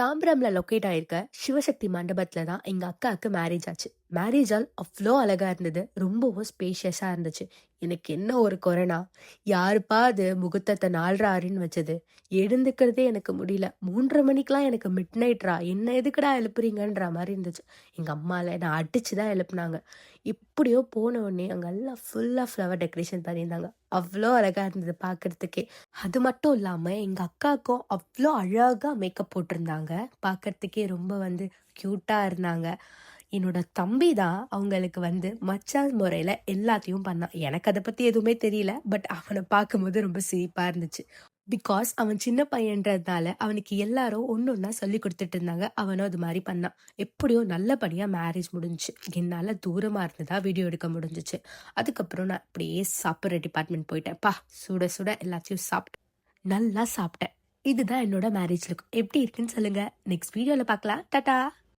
தாம்பரம்ல locate ஆயிருக்க சிவசக்தி மண்டபத்துல தான் எங்க அக்காவுக்கு மேரேஜ் ஆச்சு. மேரேஜ் ஹால் அவ்வளோ அழகா இருந்தது. ரொம்பவும் ஸ்பேஷியஸா இருந்துச்சு. எனக்கு என்ன ஒரு கொரோனா, யாருப்பா அது முகூர்த்தத்தை 4:30 வச்சது? எழுந்துக்கிறதே எனக்கு முடியல. 3:30 மணிக்கெல்லாம் எனக்கு மிட் நைட்ரா, என்ன எதுக்குடா எழுப்புறீங்கன்ற மாதிரி இருந்துச்சு. எங்க அம்மால நான் அடிச்சுதான் எழுப்புனாங்க. எப்படியோ போன உடனே அங்க எல்லாம் ஃபுல்லா ஃப்ளவர் டெக்கரேஷன் பண்ணியிருந்தாங்க. அவ்வளோ அழகா இருந்தது பார்க்கறதுக்கே. அது மட்டும் இல்லாம எங்க அக்காவுக்கும் அவ்வளோ அழகா மேக்கப் போட்டிருந்தாங்க. பார்க்கறதுக்கே ரொம்ப கியூட்டா இருந்தாங்க. என்னோட தம்பி தான் அவங்களுக்கு மச்சான் முறையில எல்லாத்தையும் பண்ணான். எனக்கு அதை பத்தி எதுவுமே தெரியல. பட் அவனை பார்க்கும்போது ரொம்ப சிரிப்பா இருந்துச்சு. பிகாஸ் அவன் சின்ன பையன்றதுனால அவனுக்கு எல்லாரும் ஒன்னொன்னா சொல்லி கொடுத்துட்டு இருந்தாங்க. அவனும் அது மாதிரி பண்ணான். எப்படியோ நல்லபடியா மேரேஜ் முடிஞ்சுச்சு. என்னால தூரமா இருந்ததா வீடியோ எடுக்க முடிஞ்சிச்சு. அதுக்கப்புறம் நான் அப்படியே சாப்பிட்ற டிபார்ட்மெண்ட் போயிட்டேன். சுட சுட எல்லாத்தையும் சாப்பிட்டு நல்லா சாப்பிட்டேன். இதுதான் என்னோட மேரேஜ் லுக். எப்படி இருக்குன்னு சொல்லுங்க. நெக்ஸ்ட் வீடியோல பார்க்கலாம். டாடா.